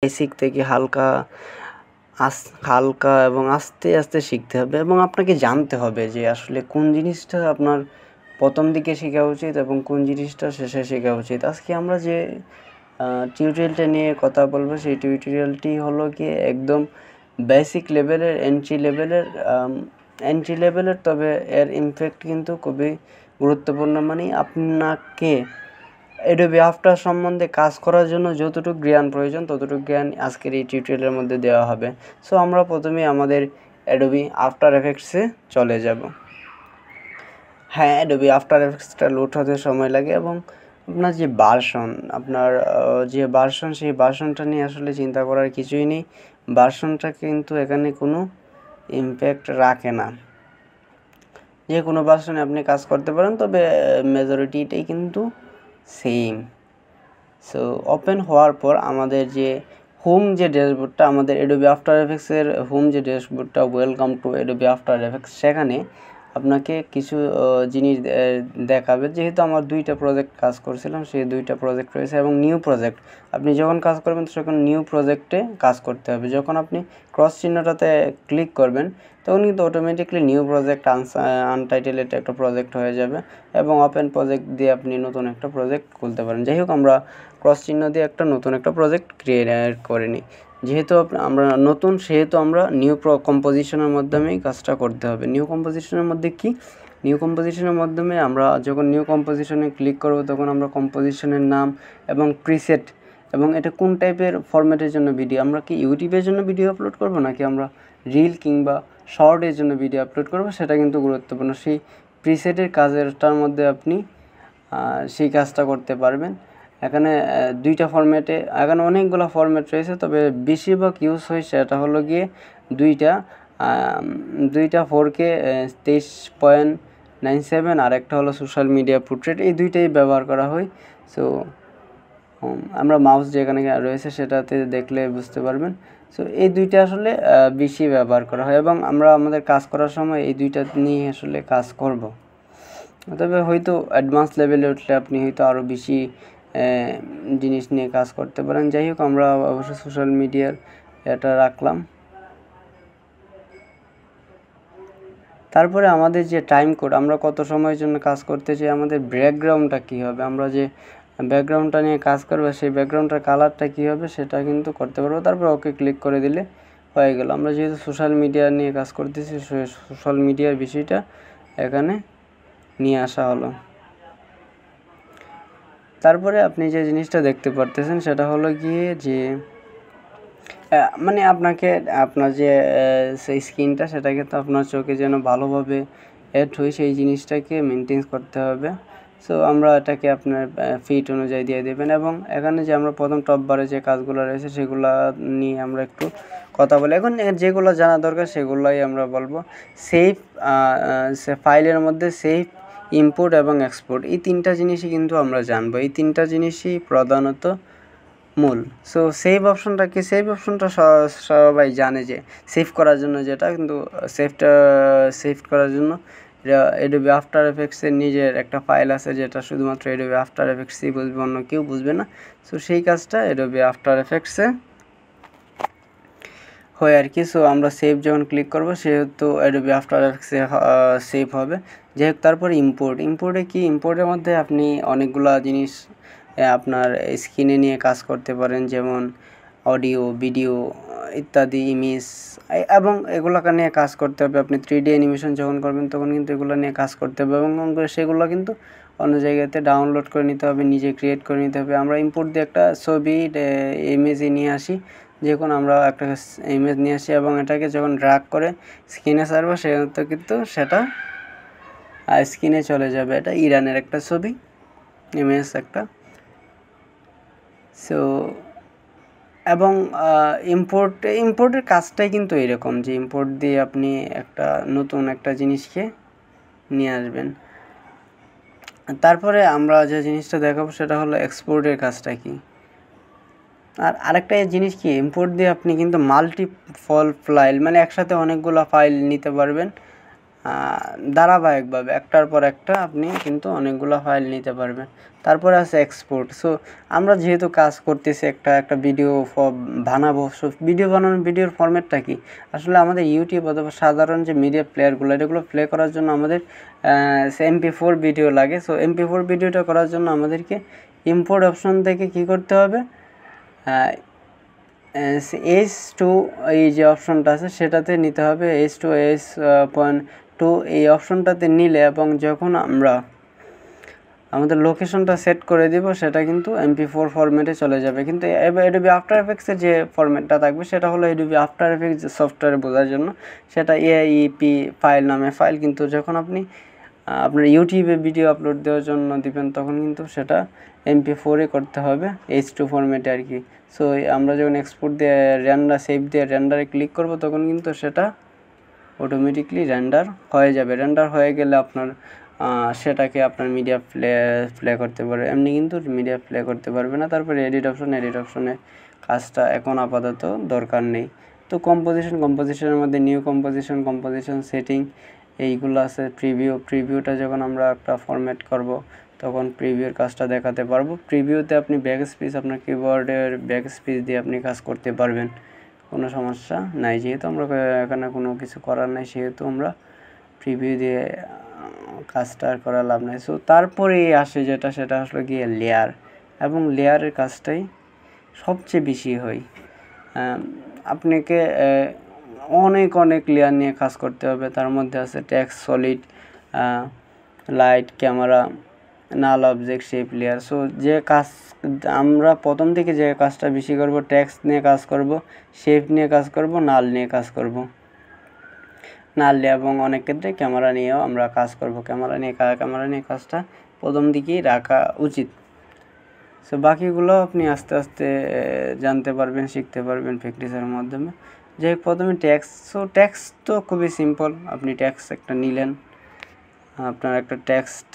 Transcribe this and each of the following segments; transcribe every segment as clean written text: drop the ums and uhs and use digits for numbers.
Basic থেকে হালকা এবং আস্তে আস্তে শিখতে হবে এবং আপনাকে জানতে হবে যে আসলে কোন জিনিসটা আপনার প্রথম দিকে শেখা উচিত এবং কোন জিনিসটা শেষে শেখা উচিত। আজকে আমরা যে টিউটোরিয়ালটা নিয়ে কথা বলবো সেই টিউটোরিয়ালটি হলো গিয়ে একদম বেসিক লেভেলের এন্ট্রি লেভেলের, তবে এর ইমপ্যাক্ট কিন্তু খুবই গুরুত্বপূর্ণ। মানে আপনাকে অ্যাডোবি আফটার সম্বন্ধে কাজ করার জন্য যতটুকু জ্ঞান প্রয়োজন ততটুকু জ্ঞান আজকের এই টিউটোরিয়ালের মধ্যে দেওয়া হবে। সো আমরা প্রথমে আমাদের অ্যাডোবি আফটার এফেক্টসে চলে যাব। হ্যাঁ, অ্যাডোবি আফটার এফেক্টসটা লোড হতে সময় লাগে এবং আপনার যে ভার্সন সেই ভার্সনটা নিয়ে আসলে চিন্তা করার কিছুই নেই। ভার্সনটা কিন্তু এখানে কোনো ইমপ্যাক্ট রাখে না। যে কোনো ভার্সনে আপনি কাজ করতে পারেন, তবে মেজরিটিটাই কিন্তু সেম। সো ওপেন হওয়ার পর আমাদের যে হোম যে ড্যাশবোর্ডটা, আমাদের অ্যাডোবি আফটার এফেক্টসের হোম যে ড্যাশবোর্ডটা, welcome to Adobe After Effects, সেখানে আপনাকে কিছু জিনিস দেখাবে। যেহেতু আমার 2টা প্রজেক্ট কাজ করছিলাম, সেই 2টা প্রজেক্ট রয়েছে এবং নিউ প্রজেক্ট আপনি যখন কাজ করবেন তখন নিউ প্রজেক্টে কাজ করতে হবে। যখন আপনি ক্রস চিহ্নটাতে ক্লিক করবেন তখন কিন্তু অটোমেটিকলি নিউ প্রজেক্ট আনটাইটেলেড একটা প্রজেক্ট হয়ে যাবে এবং ওপেন প্রজেক্ট দিয়ে আপনি নতুন একটা প্রজেক্ট খুলতে পারেন। যাই হোক, আমরা ক্রস চিহ্ন দিয়ে নতুন একটা প্রজেক্ট ক্রিয়েট করে নিই। যেহেতু আমরা নতুন, সেহেতু আমরা নিউ কম্পোজিশনের মাধ্যমেই কাজটা করতে হবে। নিউ কম্পোজিশনের মধ্যে কি? নিউ কম্পোজিশনের মাধ্যমে আমরা যখন নিউ কম্পোজিশনে ক্লিক করব তখন আমরা কম্পোজিশনের নাম এবং প্রিসেট এবং এটা কোন টাইপের ফরম্যাটের জন্য ভিডিও, আমরা কি ইউটিউবের জন্য ভিডিও আপলোড করব নাকি আমরা রিল কিংবা শর্টের জন্য ভিডিও আপলোড করব, সেটা কিন্তু গুরুত্বপূর্ণ। সেই প্রিসেটের কাজেরটার মধ্যে আপনি সেই কাজটা করতে পারবেন। এখানে 2টা ফরম্যাটে, এখানে অনেকগুলো ফরম্যাট রয়েছে, তবে বেশিরভাগ ইউজ হয় সেটা হলো গিয়ে 2টা 4K 23.97 আর একটা হলো সোশ্যাল মিডিয়া পোর্ট্রেট। এই 2টাই ব্যবহার করা হয়। সো আমরা মাউস যেখানে রয়েছে সেটাতে দেখলে বুঝতে পারবেন। সো এই 2টা আসলে বেশি ব্যবহার করা হয় এবং আমরা আমাদের কাজ করার সময় এই 2টা নিয়ে আসলে কাজ করব। তবে হয়তো অ্যাডভান্স লেভেলে উঠলে আপনি হয়তো আরও বেশি জিনিস নিয়ে কাজ করতে পারেন। যাই হোক, আমরা অবশ্যই সোশ্যাল মিডিয়ার এটা রাখলাম। তারপরে আমাদের যে টাইম কোড, আমরা কত সময়ের জন্য কাজ করতে চাই, আমাদের ব্যাকগ্রাউন্ডটা কী হবে, আমরা যে ব্যাকগ্রাউন্ডটা নিয়ে কাজ করবো সেই ব্যাকগ্রাউন্ডটার কালারটা কী হবে সেটা কিন্তু করতে পারবো। তারপর ওকে ক্লিক করে দিলে হয়ে গেল। আমরা যেহেতু সোশ্যাল মিডিয়া নিয়ে কাজ করতেছি, সোশ্যাল মিডিয়ার বিষয়টা এখানে নিয়ে আসা হলো। তারপরে আপনি যে জিনিসটা দেখতে পারতেছেন সেটা হলো গিয়ে যে মানে আপনার যে সেই স্কিনটা সেটাকে তো আপনার চোখে যেন ভালোভাবে অ্যাড হয় সেই জিনিসটাকে মেনটেন করতে হবে। সো আমরা এটাকে আপনার ফিট অনুযায়ী দিয়ে দেবেন এবং এখানে যে আমরা প্রথম টপ বারে যে কাজগুলো রয়েছে সেগুলো নিয়ে আমরা একটু কথা বলি। এখন যেগুলো জানা দরকার সেগুলোই আমরা বলবো। ফাইলের মধ্যে সেভ, ইম্পোর্ট এবং এক্সপোর্ট, এই 3টা জিনিসই কিন্তু আমরা জানবো। এই 3টা জিনিসই প্রধানত মূল। সো সেভ অপশনটা কি? সেভ অপশনটা সবাই জানে যে সেভ করার জন্য, যেটা কিন্তু সেভ করার জন্য অ্যাডোবি আফটার এফেক্টসের নিজের একটা ফাইল আছে যেটা শুধুমাত্র অ্যাডোবি আফটার এফেক্টসই বুঝবে, অন্য কেউ বুঝবে না। সো সেই কাজটা অ্যাডোবি আফটার এফেক্টসে হয় আর কি। সো আমরা সেভ যখন ক্লিক করবো সেহেতু অ্যাডোবি আফটার এফেক্টসে সেভ হবে। যাই হোক, তারপরে ইম্পোর্টে কি? ইম্পোর্টের মধ্যে আপনি অনেকগুলো জিনিস আপনার স্ক্রিনে নিয়ে কাজ করতে পারেন, যেমন অডিও, ভিডিও ইত্যাদি, ইমেজ, এবং এগুলোকে নিয়ে কাজ করতে হবে। আপনি 3D অ্যানিমেশন যখন করবেন তখন কিন্তু এগুলো নিয়ে কাজ করতে হবে এবং সেগুলো কিন্তু অন্য জায়গাতে ডাউনলোড করে নিতে হবে, নিজে ক্রিয়েট করে নিতে হবে। আমরা ইম্পোর্ট দিয়ে একটা ছবি ইমেজে নিয়ে আসি, যখন আমরা একটা ইমেজ নিয়ে আসি এবং এটাকে যখন ড্র্যাগ করে স্ক্রিনে ছাড়বো সেহেতু কিন্তু সেটা স্ক্রিনে চলে যাবে। এটা ইরানের একটা ছবি ইমেজ একটা। সো এবং ইম্পোর্টের কাজটাই কিন্তু এরকম যে ইম্পোর্ট দিয়ে আপনি একটা নতুন একটা জিনিসকে নিয়ে আসবেন। তারপরে আমরা যে জিনিসটা দেখাবো সেটা হলো এক্সপোর্টের কাজটা কি। আর আরেকটা জিনিস কি, ইম্পোর্ট দিয়ে আপনি কিন্তু মাল্টিপল ফাইল, মানে একসাথে অনেকগুলো ফাইল নিতে পারবেন। ধারাবাহিকভাবে একটার পর একটা আপনি কিন্তু অনেকগুলো ফাইল নিতে পারবেন। তারপরে আছে এক্সপোর্ট। সো আমরা যেহেতু কাজ করতেছি একটা ভিডিও বানাবো, সো ভিডিওর ফরম্যাটটা কি, আসলে আমাদের ইউটিউব অথবা সাধারণ যে মিডিয়া প্লেয়ারগুলো এগুলো প্লে করার জন্য আমাদের MP4 ভিডিও লাগে। সো MP4 ভিডিওটা করার জন্য আমাদেরকে ইম্পোর্ট অপশন থেকে কি করতে হবে, H2 এই যে অপশনটা আছে সেটাতে নিতে হবে, H2 H.2 এই অপশনটাতে নিলে এবং যখন আমরা আমাদের লোকেশনটা সেট করে দিব সেটা কিন্তু MP4 ফরম্যাটে চলে যাবে। কিন্তু Adobe আফটার এফেক্টসের যে ফরম্যাটটা থাকবে সেটা হলো Adobe আফটার এফেক্টস সফটওয়্যারে বোঝার জন্য সেটা AIEP ফাইল নামে ফাইল, কিন্তু যখন আপনি আপনার ইউটিউবে ভিডিও আপলোড দেওয়ার জন্য দিবেন তখন কিন্তু সেটা MP4 করতে হবে, H2 ফরম্যাটে আর কি। সো আমরা যখন এক্সপোর্ট দিয়ে সেভ দিয়ে রেন্ডারে ক্লিক করব তখন কিন্তু সেটা অটোমেটিকলি রেন্ডার হয়ে যাবে। রেন্ডার হয়ে গেলে আপনার সেটাকে আপনার মিডিয়া প্লে করতে পারবে, এমনি কিন্তু মিডিয়া প্লে করতে পারবে না। তারপরে এডিট অপশনে কাজটা এখন আপাতত দরকার নেই। তো কম্পোজিশনের মধ্যে নিউ কম্পোজিশন সেটিং এইগুলো আছে। প্রিভিউটা যখন আমরা একটা ফরম্যাট করব তখন প্রিভিউর কাজটা দেখাতে পারবো। প্রিভিউতে আপনি আপনার কিবোর্ডের ব্যাক স্পেস দিয়ে আপনি কাজ করতে পারবেন, কোনো সমস্যা নাই। যেহেতু আমরা এখানে কোনো কিছু করার নাই সেহেতু আমরা প্রিভিউ দিয়ে কাজটা আর করা লাভ নাই। সো তারপরে আসে সেটা আসলে গিয়ে লেয়ার, এবং লেয়ারের কাজটাই সবচেয়ে বেশি হয়। আপনাকে অনেক লেয়ার নিয়ে কাজ করতে হবে। তার মধ্যে আছে টেক্সট, সলিড, লাইট, ক্যামেরা, নাল, অবজেক্ট, শেপ, লেয়ার। সো আমরা প্রথম থেকে যে কাজটা বেশি করব, টেক্সট নিয়ে কাজ করব, শেপ নিয়ে কাজ করব, নাল নিয়ে কাজ করব, এবং অনেক ক্ষেত্রে ক্যামেরা নিয়েও আমরা কাজ করব। ক্যামেরা নিয়ে কাজটা প্রথম দিকেই রাখা উচিত। সো বাকিগুলো আপনি আস্তে আস্তে জানতে পারবেন, শিখতে পারবেন প্র্যাকটিসের মাধ্যমে। যে প্রথমে টেক্সট তো খুবই সিম্পল। আপনি টেক্সট একটা নিলেন, আপনার একটা টেক্সট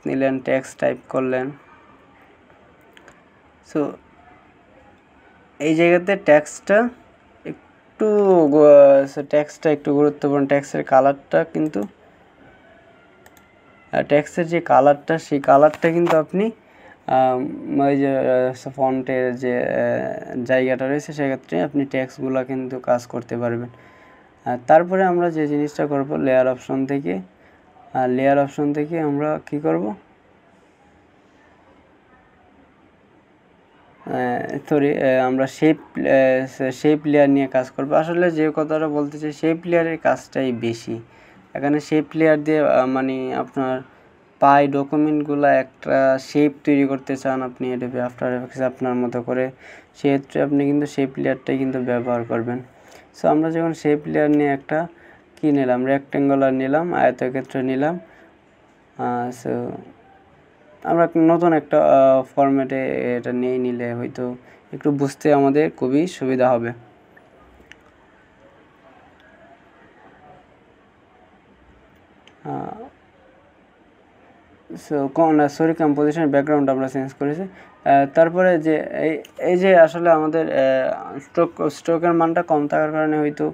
নিলেন, টেক্সট টাইপ করলেন। সো এই জায়গাতে টেক্সটটা একটু গুরুত্বপূর্ণ। টেক্সটের কালারটা কিন্তু টেক্সটের যে কালারটা সেই কালারটা কিন্তু আপনি ওই যে ফন্টের যে জায়গাটা রয়েছে সেক্ষেত্রে আপনি টেক্সটগুলো কিন্তু কাজ করতে পারবেন। তারপরে আমরা যে জিনিসটা করব, লেয়ার অপশন থেকে আমরা কি করব, আমরা শেপ লেয়ার নিয়ে কাজ করব। আসলে যে কথাটা বলতে চাই, শেপ লেয়ারের কাজটাই বেশি। এখানে শেপ লেয়ার দিয়ে মানে আপনার ডকুমেন্টগুলো একটা শেপ তৈরি করতে চান আপনি Adobe আফটার এফেক্টস আপনার মতো করে, সেক্ষেত্রে আপনি কিন্তু শেপ লেয়ারটাই কিন্তু ব্যবহার করবেন। সো আমরা যখন শেপ লেয়ার নিয়ে একটা নিলাম, রেক্টেঙ্গুলার নিলাম, আয়তক্ষেত্র নিলাম, সো আমরা নতুন একটা ফরম্যাটে এটা নিয়ে নিলে হয়তো একটু বুঝতে আমাদের খুবই সুবিধা হবে। কম্পোজিশনের ব্যাকগ্রাউন্ড আমরা চেঞ্জ করেছি। তারপরে যে এই যে আসলে আমাদের স্ট্রোকের মানটা কম থাকার কারণে হয়তো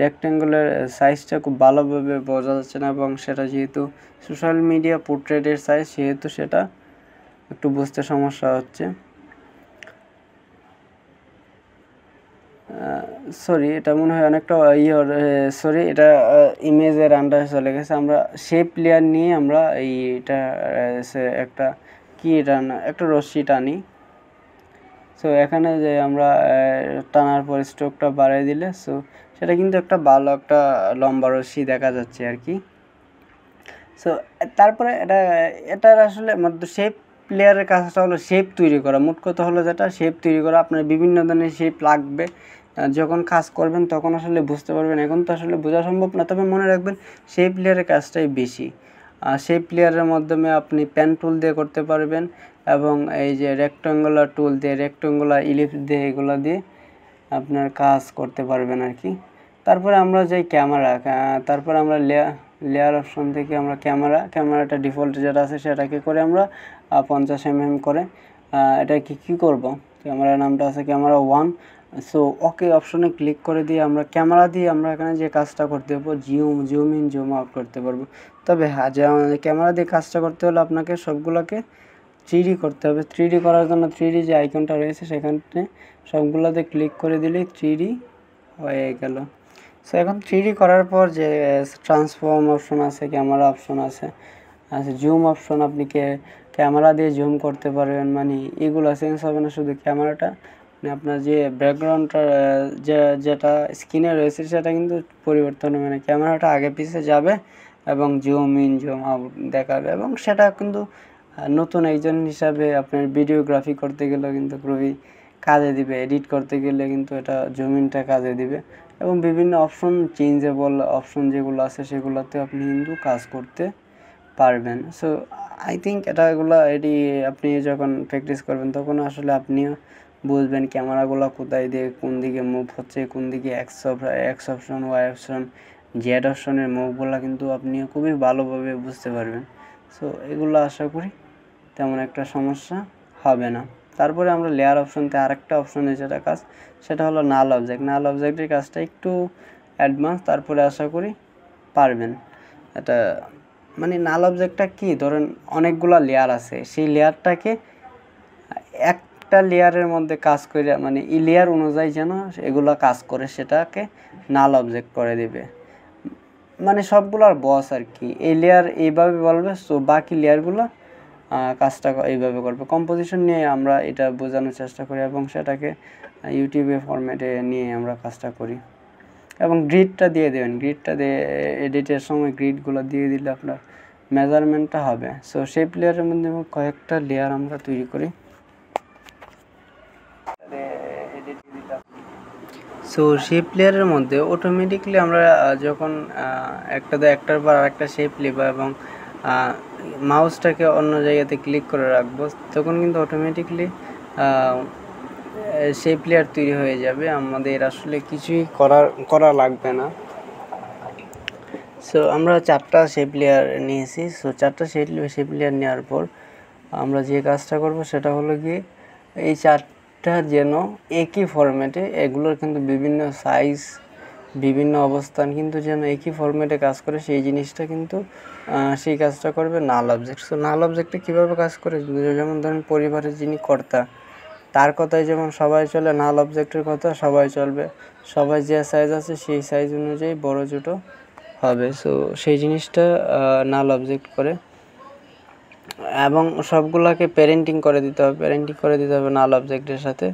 রেক্টেঙ্গুলার সাইজটা খুব ভালোভাবে বোঝা যাচ্ছে না, এবং সেটা যেহেতু সোশ্যাল মিডিয়া পোর্ট্রেটের সাইজ সেহেতু সেটা একটু বুঝতে সমস্যা হচ্ছে। এটা মনে হয় অনেকটা এটা ইমেজের আন্ডারে চলে গেছে। আমরা শেপ লেয়ার নিয়ে আমরা এইটা একটা একটা রশ্মি টানি। সো এখানে যে আমরা টানার পর স্ট্রোকটা বাড়িয়ে দিলে সো সেটা কিন্তু একটা ভালো একটা লম্বা রশ্মি দেখা যাচ্ছে আর কি। সো তারপরে এটার আসলে শেপ লেয়ারের কাজটা হলো শেপ তৈরি করা। মোট কথা হলো যেটা শেপ তৈরি করা। আপনার বিভিন্ন ধরনের শেপ লাগবে, যখন কাজ করবেন তখন আসলে বুঝতে পারবেন। এখন তো আসলে বোঝা সম্ভব না, তবে মনে রাখবেন শেপ লেয়ারের কাজটাই বেশি। শেপ লেয়ারের মাধ্যমে আপনি পেন টুল দিয়ে করতে পারবেন, এবং এই যে রেক্টেঙ্গুলার টুল দিয়ে, রেক্টেঙ্গুলার ইলিপস দিয়ে, এগুলো দিয়ে আপনার কাজ করতে পারবেন আর কি। তারপরে আমরা যাই তারপরে আমরা লেয়ার অপশন থেকে আমরা ক্যামেরাটা ডিফল্ট যেটা আছে সেটাকে করে আমরা 50 mm করে এটা কি করব, ক্যামেরার নামটা আছে ক্যামেরা 1। সো ওকে অপশনে ক্লিক করে দিয়ে আমরা ক্যামেরা দিয়ে আমরা এখানে যে কাজটা করতে পারবো জুম ইন জুম আউট করতে পারবো। তবে হ্যাঁ, যে ক্যামেরা দিয়ে কাজটা করতে হলে আপনাকে সবগুলোকে 3D করতে হবে। 3D করার জন্য 3D যে আইকনটা রয়েছে সেখানে সবগুলোতে ক্লিক করে দিলেই 3D হয়ে গেল। সো এখন 3D করার পর যে ট্রান্সফর্ম অপশন আছে, ক্যামেরা অপশন আছে, জুম অপশন, আপনি ক্যামেরা দিয়ে জুম করতে পারবেন, মানে এগুলো চেঞ্জ হবে না, শুধু ক্যামেরাটা মানে আপনার যে ব্যাকগ্রাউন্ডটা যেটা স্ক্রিনে রয়েছে সেটা কিন্তু পরিবর্তন হবে না, ক্যামেরাটা আগে পিছে যাবে এবং জুম ইন জুম আউট দেখাবে। এবং সেটা কিন্তু নতুন একজন হিসাবে আপনার ভিডিওগ্রাফি করতে গেলেও কিন্তু খুবই কাজে দিবে, এডিট করতে গেলে কিন্তু এটা জুম ইনটা কাজে দিবে। এবং বিভিন্ন অপশন, চেঞ্জেবল অপশন যেগুলো আছে সেগুলোতে আপনি কিন্তু কাজ করতে পারবেন। সো আই থিঙ্ক এটি আপনি যখন প্র্যাকটিস করবেন তখন আসলে আপনিও বুঝবেন ক্যামেরাগুলো কোথায় দিয়ে কোন দিকে মুভ হচ্ছে, কোন দিকে X option, Y option, Z অপশনের মুভগুলো কিন্তু আপনিও খুবই ভালোভাবে বুঝতে পারবেন। সো এগুলো আশা করি তেমন একটা সমস্যা হবে না। তারপরে আমরা লেয়ার অপশনতে আরেকটা অপশনে যেটা কাজ সেটা হলো নাল অবজেক্ট। নাল অবজেক্টের কাজটা একটু অ্যাডভান্স, তারপরে আশা করি পারবেন। এটা মানে নাল অবজেক্টটা কি, ধরেন অনেকগুলো লেয়ার আছে, সেই লেয়ারটাকে একটা লেয়ারের মধ্যে কাজ করে, মানে এই লেয়ার অনুযায়ী যেন এগুলো কাজ করে সেটাকে নাল অবজেক্ট করে দিবে, মানে সবগুলোর বস আর কি। এই লেয়ার এইভাবে বলবে, সো বাকি লেয়ারগুলো কাজটা এইভাবে করবে। কম্পোজিশন নিয়ে আমরা এটা বোঝানোর চেষ্টা করি এবং সেটাকে ইউটিউবে ফরম্যাটে নিয়ে আমরা কাজটা করি। এবং গ্রিডটা দিয়ে দেবেন, গ্রিডটা দিয়ে এডিটের সময় গ্রিডগুলো দিয়ে দিলে আপনার মেজারমেন্টটা হবে। সো শেপ লেয়ারের মধ্যে কয়েকটা লেয়ার আমরা তৈরি করি। সো শেপ লেয়ারের মধ্যে অটোমেটিকলি আমরা যখন একটার পর আরেকটা শেপ নেব এবং মাউসটাকে অন্য জায়গাতে ক্লিক করে রাখবো, তখন কিন্তু অটোমেটিকলি শেপ লেয়ার তৈরি হয়ে যাবে, আমাদের আসলে কিছুই করা লাগবে না। সো আমরা 4টা শেপ লেয়ার নিয়েছি। সো 4টা শেপ লেয়ার নেওয়ার পর আমরা যে কাজটা করব সেটা হলো গিয়ে এই 4টা যেন একই ফরম্যাটে, এগুলোর কিন্তু বিভিন্ন সাইজ, বিভিন্ন অবস্থান কিন্তু যেন একই ফরম্যাটে কাজ করে, সেই জিনিসটা কিন্তু সেই কাজটা করবে নাল অবজেক্ট। সো নাল অবজেক্টে কীভাবে কাজ করে, যেমন ধরেন পরিবারের যিনি কর্তা তার কথায় যেমন সবাই চলে, নাল অবজেক্টের কথা সবাই চলবে, সবাই যে সাইজ আছে সেই সাইজ অনুযায়ী বড় ছোটো হবে। সো সেই জিনিসটা নাল অবজেক্ট করে এবং সবগুলোকে প্যারেন্টিং করে দিতে হবে নাল অবজেক্টের সাথে।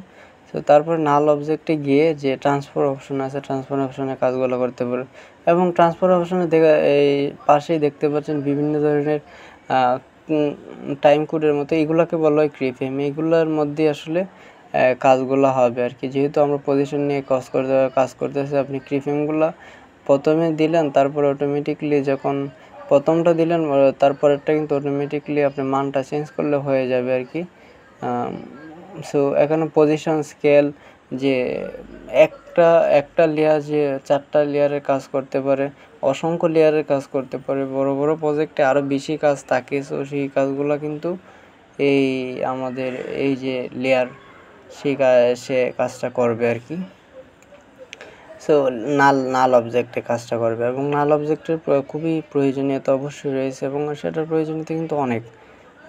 তো তারপর নাল অবজেক্টে গিয়ে যে ট্রান্সফার অপশন আছে, ট্রান্সফার অপশনে কাজগুলো করতে পারে। এবং ট্রান্সফার অপশনে এই পাশেই দেখতে পাচ্ছেন বিভিন্ন ধরনের টাইম কোডের মতো, এগুলোকে বলা হয় কিফ্রেম। এইগুলোর মধ্যে আসলে কাজগুলো হবে আর কি। যেহেতু আমরা পজিশন নিয়ে কাজ করতেছি, আপনি কিফ্রেমগুলো প্রথমে দিলেন, তারপর অটোমেটিকলি যখন প্রথমটা দিলেন তারপরেরটা কিন্তু অটোমেটিকলি আপনি মানটা চেঞ্জ করলে হয়ে যাবে আর কি। সো এখানে পজিশন স্কেল যে একটা লেয়ার যে 4টা লেয়ারের কাজ করতে পারে, অসংখ্য লেয়ারের কাজ করতে পারে, বড় বড় প্রজেক্টে আরও বেশি কাজ থাকে। সো সেই কাজগুলো কিন্তু এই আমাদের এই যে লেয়ার সে কাজটা করবে আর কি। সো নাল অবজেক্টে কাজটা করবে এবং নাল অবজেক্টের খুবই প্রয়োজনীয়তা অবশ্যই রয়েছে এবং সেটার প্রয়োজনীয়তা কিন্তু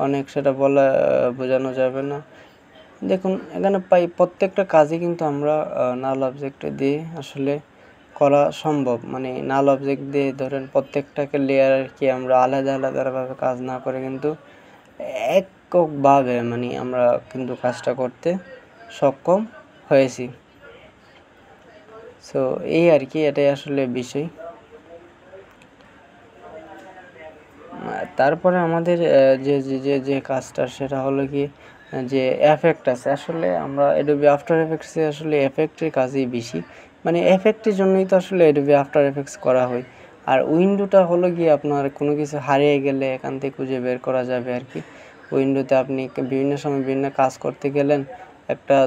অনেক সেটা বোঝানো যাবে না। দেখুন এখানে প্রত্যেকটা কাজই কিন্তু আমরা নাল অবজেক্টে দিয়ে আসলে করা সম্ভব। মানে নাল অবজেক্ট দিয়ে ধরেন প্রত্যেকটাকে লেয়ার আর কি আমরা আলাদাভাবে কাজ না করে কিন্তু এককভাবে মানে আমরা কিন্তু কাজটা করতে সক্ষম হয়েছি। সো এই আর কি, এটাই আসলে বিষয়। তারপরে আমাদের যে কাজটা সেটা হলো কি যে এফেক্ট আছে। আসলে আমরা অ্যাডোবি আফটার এফেক্টসে আসলে এফেক্টের কাজই বেশি, মানে এফেক্টের জন্যই তো আসলে অ্যাডোবি আফটার এফেক্টস করা হয়। আর উইন্ডোটা হলো গিয়ে আপনার কোনো কিছু হারিয়ে গেলে এখান থেকে খুঁজে বের করা যাবে আর কি। উইন্ডোতে আপনি বিভিন্ন সময় বিভিন্ন কাজ করতে গেলেন, একটা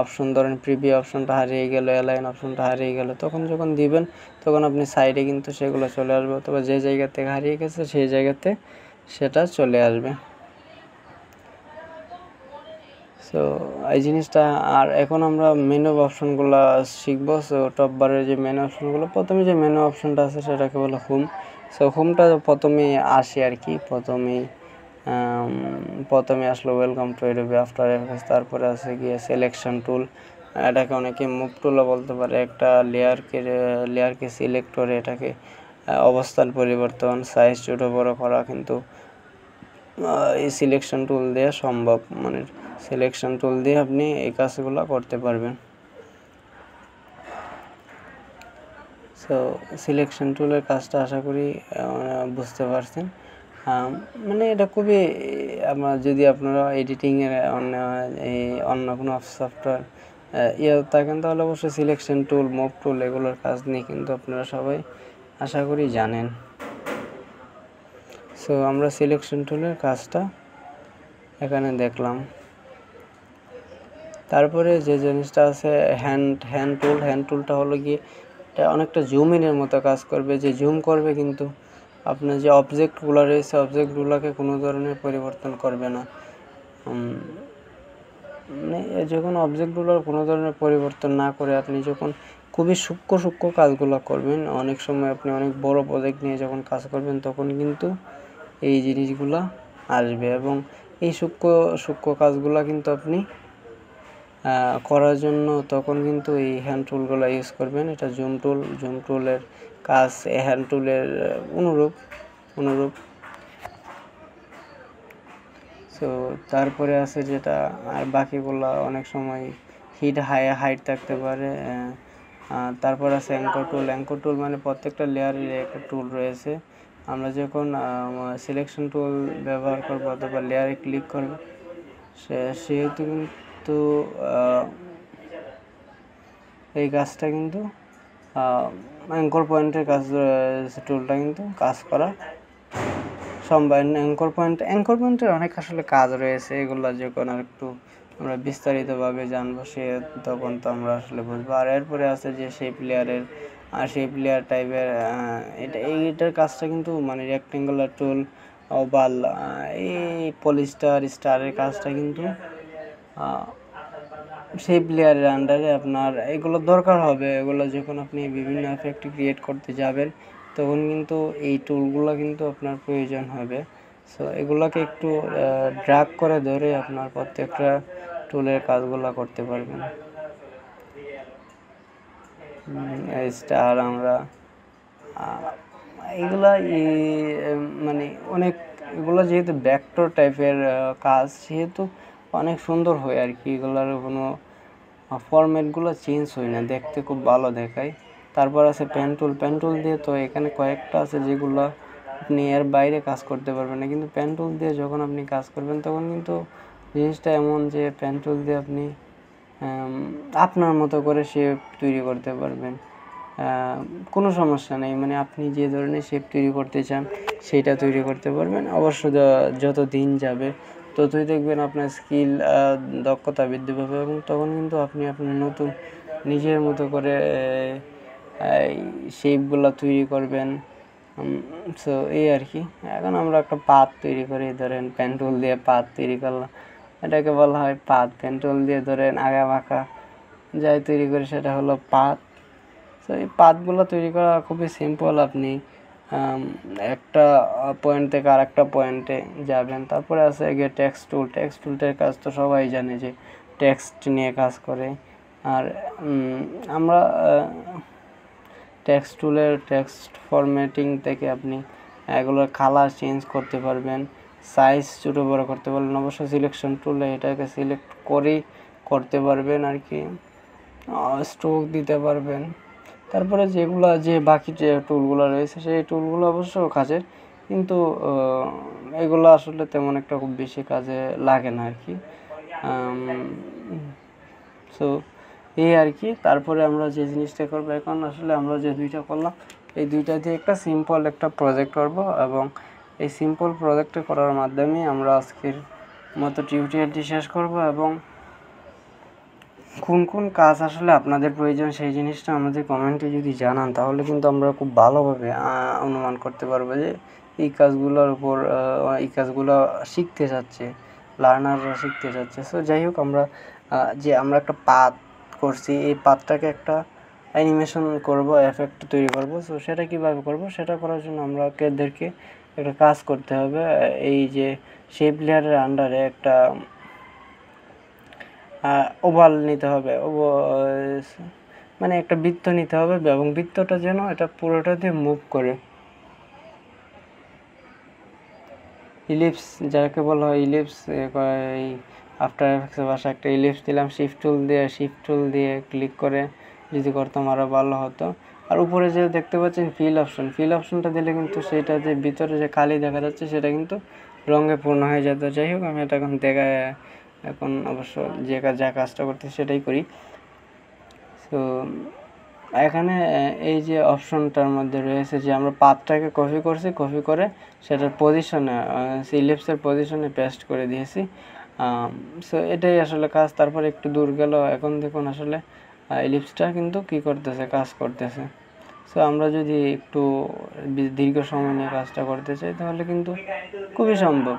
অপশন ধরেন প্রিভিউ অপশনটা হারিয়ে গেল, অ্যালাইন অপশনটা হারিয়ে গেল, তখন যখন দিবেন তখন আপনি সাইডে কিন্তু সেগুলো চলে আসবে, অথবা যে জায়গা থেকে হারিয়ে গেছে সেই জায়গাতে সেটা চলে আসবে। সো এই জিনিসটা। আর এখন আমরা মেনু অপশনগুলো শিখবো। সো টপ বারের যে মেনু অপশনগুলো, প্রথমে যে মেনু অপশনটা আছে সেটাকে বলে হোম। সো হোমটা প্রথমে আসে আর কি, প্রথমে আসলো welcome to Adobe After effects. তারপরে আছে গিয়ে সিলেকশন টুল, এটাকে অনেকে মুভ টুলও বলতে পারে। একটা লেয়ারকে সিলেক্ট করে এটাকে অবস্থান পরিবর্তন, সাইজ ছোটো বড়ো করা কিন্তু এই সিলেকশন টুল দিয়ে সম্ভব। মানে সিলেকশন টুল দিয়ে আপনি এই কাজগুলো করতে পারবেন। সো সিলেকশন টুলের কাজটা আশা করি বুঝতে পারছেন। মানে এটা খুবই, যদি আপনারা এডিটিংয়ের অন্য কোনো সফটওয়্যার থাকেন তাহলে অবশ্যই সিলেকশন টুল, মুভ টুল এগুলোর কাজ নিয়ে কিন্তু আপনারা সবাই আশা করি জানেন। সো আমরা সিলেকশন টুলের কাজটা এখানে দেখলাম। তারপরে যে জিনিসটা আছে হ্যান্ড টুলটা হলো গিয়ে এটা অনেকটা জুম ইনের মতো কাজ করবে, যে জুম করবে কিন্তু আপনার যে অবজেক্টগুলো রয়েছে অবজেক্টগুলোকে কোনো ধরনের পরিবর্তন করবে না। মানে যখন অবজেক্টগুলোর কোনো ধরনের পরিবর্তন না করে আপনি যখন খুবই সূক্ষ্ম কাজগুলো করবেন, অনেক সময় আপনি অনেক বড় প্রজেক্ট নিয়ে যখন কাজ করবেন তখন কিন্তু এই জিনিসগুলো আসবে। এবং এই সূক্ষ্ম কাজগুলো কিন্তু আপনি করার জন্য তখন কিন্তু এই হ্যান্ড টুলগুলো ইউজ করবেন। এটা জুম টুলের কাজ হ্যান্ড টুলের অনুরূপ। সো তারপরে আছে যেটা, আর বাকিগুলো অনেক সময় হাইট থাকতে পারে। তারপর আছে অ্যাঙ্কর টুল মানে প্রত্যেকটা লেয়ারের একটা টুল রয়েছে। আমরা যখন সিলেকশন টুল ব্যবহার করবো অথবা লেয়ারে ক্লিক করব, সেহেতু কিন্তু এই কাজটা কিন্তু অ্যাঙ্কর পয়েন্টের টুলটা কিন্তু কাজ করা সম্ভব। অ্যাঙ্কর পয়েন্টের অনেক আসলে কাজ রয়েছে, এগুলো যখন আর একটু আমরা বিস্তারিতভাবে জানবো তখন তো আমরা আসলে বুঝবো। আর এরপরে আছে যে শেপ লেয়ার টাইপের, এইটার কাজটা কিন্তু মানে রেক্টেঙ্গুলার টুল, ওভাল, এই স্টারের কাজটা কিন্তু শেপ লেয়ারের আন্ডারে আপনার এগুলো দরকার হবে। এগুলো যখন আপনি বিভিন্ন এফেক্ট ক্রিয়েট করতে যাবেন তখন কিন্তু এই টুলগুলো কিন্তু আপনার প্রয়োজন হবে। সো এগুলোকে একটু ড্র্যাগ করে ধরে আপনার প্রত্যেকটা টুলের কাজগুলো করতে পারবেন। স্টার আমরা এগুলা মানে অনেক, এগুলো যেহেতু ভেক্টর টাইপের কাজ সেহেতু অনেক সুন্দর হয় আর কি। এগুলোর কোনো ফরম্যাটগুলো চেঞ্জ হয় না, দেখতে খুব ভালো দেখায়। তারপর আছে পেন টুল দিয়ে তো এখানে কয়েকটা আছে যেগুলো আপনি এর বাইরে কাজ করতে পারবেন না, কিন্তু পেন টুল দিয়ে যখন আপনি কাজ করবেন তখন কিন্তু জিনিসটা এমন যে পেন টুল দিয়ে আপনি আপনার মতো করে শেপ তৈরি করতে পারবেন, কোনো সমস্যা নেই। মানে আপনি যে ধরনের শেপ তৈরি করতে চান সেইটা তৈরি করতে পারবেন। অবশ্য যত দিন যাবে ততই দেখবেন আপনার স্কিল দক্ষতা বৃদ্ধি পাবে এবং তখন কিন্তু আপনি আপনার নতুন নিজের মতো করে শেপগুলো তৈরি করবেন। সো এই আর কি। এখন আমরা একটা পাত তৈরি করি, ধরেন পেন টুল দিয়ে পাত তৈরি করলাম, এটাকে বলা হয় পাত। পেন টুল দিয়ে ধরেন আগা বাঁকা যাই তৈরি করি সেটা হলো পাত। তো এই পাতগুলো তৈরি করা খুবই সিম্পল। আপনি একটা পয়েন্ট থেকে আর একটা পয়েন্টে যাবেন। তারপরে আছে গিয়ে টেক্সট টুলটার কাজ তো সবাই জানে যে টেক্সট নিয়ে কাজ করে। আর আমরা টেক্সট ফরম্যাটিং থেকে আপনি এগুলোর কালার চেঞ্জ করতে পারবেন, সাইজ ছোটো বড়ো করতে পারবেন। অবশ্যই সিলেকশন টুলে এটাকে সিলেক্ট করেই করতে পারবেন আর কি, স্ট্রোক দিতে পারবেন। তারপরে যে বাকি যে টুলগুলো রয়েছে সেই টুলগুলো অবশ্য কাজের, কিন্তু এগুলো আসলে তেমন একটা খুব বেশি কাজে লাগে না আর কি। সো এই আর কি। তারপরে আমরা যে জিনিসটা করবো এখন, আসলে আমরা যে দুইটা করলাম এই দুইটা দিয়ে একটা সিম্পল একটা প্রজেক্ট করবো এবং এই সিম্পল প্রজেক্টটা করার মাধ্যমে আমরা আজকের মতো টিউটোরিয়ালটি শেষ করব। এবং কোন কাজ আসলে আপনাদের প্রয়োজন সেই জিনিসটা আমাদের কমেন্টে যদি জানান তাহলে কিন্তু আমরা খুব ভালোভাবে অনুমান করতে পারবো যে এই কাজগুলোর উপর এই কাজগুলো শিখতে চাচ্ছে লার্নাররা শিখতে চাচ্ছে। সো যাই হোক, আমরা আমরা একটা পাথ করছি, এই পাথটাকে একটা অ্যানিমেশন করব, এফেক্ট তৈরি করব। সো সেটা কীভাবে করব, সেটা করার জন্য আমাদেরকে একটা কাজ করতে হবে। এই যে শেপ লেয়ারের আন্ডারে একটা ওভাল নিতে হবে, মানে একটা বৃত্ত নিতে হবে, এবং বৃত্তটা যেন এটা পুরোটা দিয়ে মুভ করে। ইলিপস যাকে বলা হয়, ইলিপস, এই আফটার এফেক্টসের ভাষা একটা ইলিপস দিলাম, শিফট টুল দিয়ে ক্লিক করে যদি করতাম আরও ভালো হতো। আর উপরে যে দেখতে পাচ্ছেন ফিল অপশনটা দিলে কিন্তু সেটা যে ভিতরে যে খালি দেখা যাচ্ছে সেটা কিন্তু রঙে পূর্ণ হয়ে যেত। যাই হোক, আমি এটা এখন অবশ্য যা কাজটা করতে সেটাই করি। তো এখানে এই যে অপশনটার মধ্যে রয়েছে যে আমরা পাথটাকে কপি করে সেটার পজিশনে, ইলিপসের পজিশনে পেস্ট করে দিয়েছি। সো এটাই আসলে কাজ। তারপরে একটু দূর গেল, এখন দেখুন আসলে ইলিপসটা কিন্তু কী করতেছে, কাজ করতেছে। সো আমরা যদি একটু দীর্ঘ সময় নিয়ে কাজটা করতে চাই তাহলে কিন্তু খুবই সম্ভব।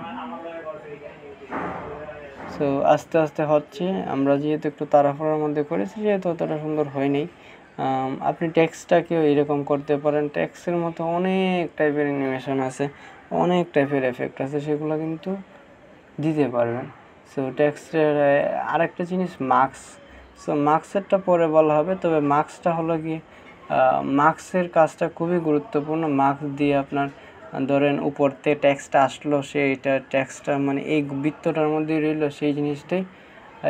সো আস্তে আস্তে হচ্ছে। আমরা যেহেতু একটু তাড়াহুড়োর মধ্যে করেছি, যেহেতু অতটা সুন্দর হয়নি। আপনি টেক্সটটাকেও এরকম করতে পারেন। টেক্সটের মতো অনেক টাইপের অ্যানিমেশন আছে, অনেক টাইপের এফেক্ট আছে, সেগুলো কিন্তু দিতে পারবেন। সো টেক্সটের আরেকটা জিনিস মার্কস। সো মার্কসেরটা পরে বলা হবে, তবে মার্কসটা হলো কি, মার্কসের কাজটা খুবই গুরুত্বপূর্ণ। মার্কস দিয়ে আপনার ধরেন উপরতে টেক্সটটা আসলো, সেইটা টেক্সটটা মানে এই বৃত্তটার মধ্যে রইল, সেই জিনিসটাই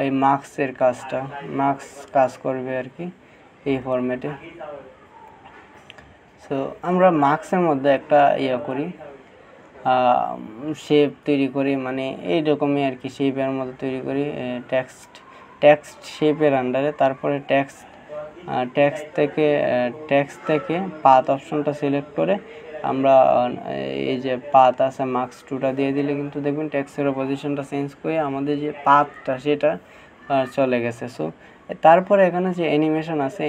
এই মার্কসের মার্কস কাজ করবে আর কি এই ফরম্যাটে। সো আমরা মার্কসের মধ্যে একটা করি, শেপ তৈরি করি, মানে এইরকমই আর কি, শেপের মতো তৈরি করি টেক্সট শেপের আন্ডারে। তারপরে টেক্সট থেকে পাথ অপশনটা সিলেক্ট করে আমরা এই যে পাথ আছে মার্কস 2টা দিয়ে দিলে কিন্তু দেখবেন টেক্সটের পজিশনটা চেঞ্জ করে আমাদের যে পাথটা সেটা চলে গেছে। সো তারপরে এখানে যে অ্যানিমেশন আছে,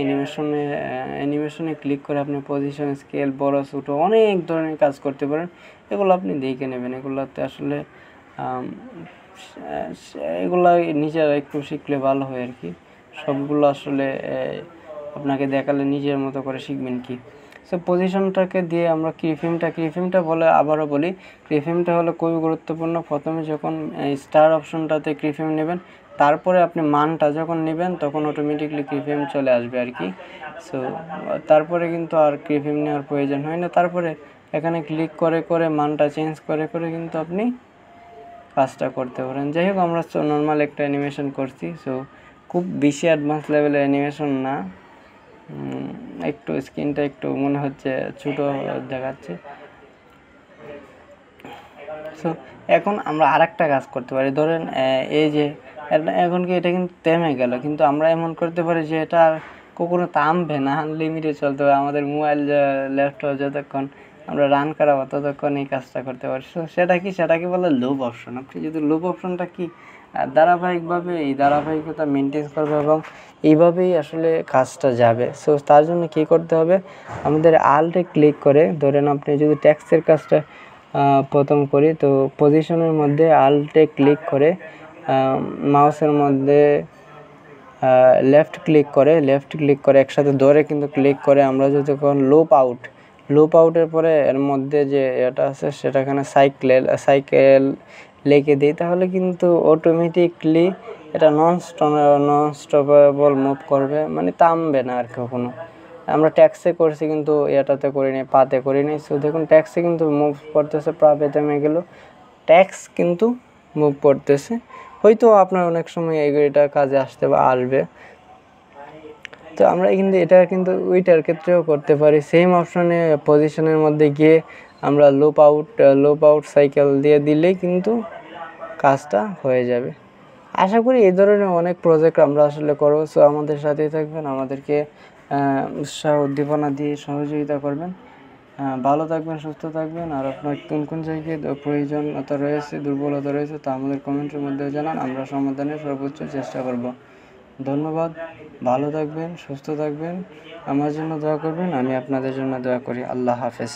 অ্যানিমেশনে ক্লিক করে আপনি পজিশন, স্কেল, বড় ছোটো অনেক ধরনের কাজ করতে পারেন। এগুলো আপনি দেখে নেবেন। এগুলোতে আসলে এগুলো নিজেরা একটু শিখলে ভালো হয় আর কি। সবগুলো আসলে আপনাকে দেখালে নিজের মতো করে শিখবেন কি। সো পজিশনটাকে দিয়ে আমরা কিফ্রেমটা বলে, আবারও বলি, কিফ্রেমটা হলো খুবই গুরুত্বপূর্ণ। প্রথমে যখন স্টার অপশনটাতে কিফ্রেম নেবেন, তারপরে আপনি মানটা যখন নেবেন তখন অটোমেটিকলি কিফ্রেম চলে আসবে আর কি। সো তারপরে কিন্তু আর কিফ্রেম নেওয়ার প্রয়োজন হয় না। তারপরে এখানে ক্লিক করে মানটা চেঞ্জ করে কিন্তু আপনি কাজটা করতে পারেন। যাই হোক, আমরা নর্মাল একটা অ্যানিমেশন করছি। সো খুব বেশি অ্যাডভান্স লেভেলের অ্যানিমেশন না, একটু স্ক্রিনটা একটু মনে হচ্ছে ছোটো দেখাচ্ছে। সো এখন আমরা আরেকটা কাজ করতে পারি। ধরেন এই যে এখন কি এটা কিন্তু থেমে গেল, কিন্তু আমরা এমন করতে পারি যে এটা আর কখনো থামবে না, আনলিমিটেড চলতে হবে। আমাদের মোবাইল ল্যাপটপ যতক্ষণ আমরা রান করাবো ততক্ষণ এই কাজটা করতে পারি। সো সেটাকে বলে লুপ অপশন। আপনি যদি লুপ অপশনটা কি ধারাবাহিকভাবে এই ধারাবাহিকতা মেনটেন করবে এবং এইভাবেই আসলে কাজটা যাবে। সো তার জন্য কী করতে হবে, আমাদের আল্টে ক্লিক করে, ধরেন আপনি যদি টেক্সটের কাজটা প্রথম করি, তো পজিশনের মধ্যে আল্টে ক্লিক করে মাউসের মধ্যে লেফট ক্লিক করে একসাথে ধরে কিন্তু ক্লিক করে আমরা যখন লুপ আউটের পরে এর মধ্যে যে এটা আছে সেটাখানে সাইকেল লিখে দিই, তাহলে কিন্তু অটোমেটিকলি এটা নন স্টপেবল মুভ করবে, মানে থামবে না আর কখনো। আমরা ট্যাক্সে করছি কিন্তু এটাতে করিনি, পাতে করিনি। সো দেখুন ট্যাক্সে কিন্তু মুভ করতেছে, পাতে থেমে গেল, ট্যাক্স কিন্তু মুভ করতেছে। হয়তো আপনার অনেক সময় এটা কাজে আসবে। তো আমরা কিন্তু এটা কিন্তু ওইটার ক্ষেত্রেও করতে পারি। সেম অপশনে পজিশনের মধ্যে গিয়ে আমরা লুপ আউট সাইকেল দিয়ে দিলেই কিন্তু কাজটা হয়ে যাবে। আশা করি এই ধরনের অনেক প্রজেক্ট আমরা আসলে করবো। সো আমাদের সাথেই থাকবেন, আমাদেরকে উৎসাহ উদ্দীপনা দিয়ে সহযোগিতা করবেন। ভালো থাকবেন, সুস্থ থাকবেন। আর আপনার কোন জায়গায় প্রয়োজনতা রয়েছে, দুর্বলতা রয়েছে, তা আমাদের কমেন্টের মধ্যে জানান, আমরা সমাধানের সর্বোচ্চ চেষ্টা করব। ধন্যবাদ। ভালো থাকবেন, সুস্থ থাকবেন, আমার জন্য দোয়া করবেন, আমি আপনাদের জন্য দোয়া করি। আল্লাহ হাফেজ।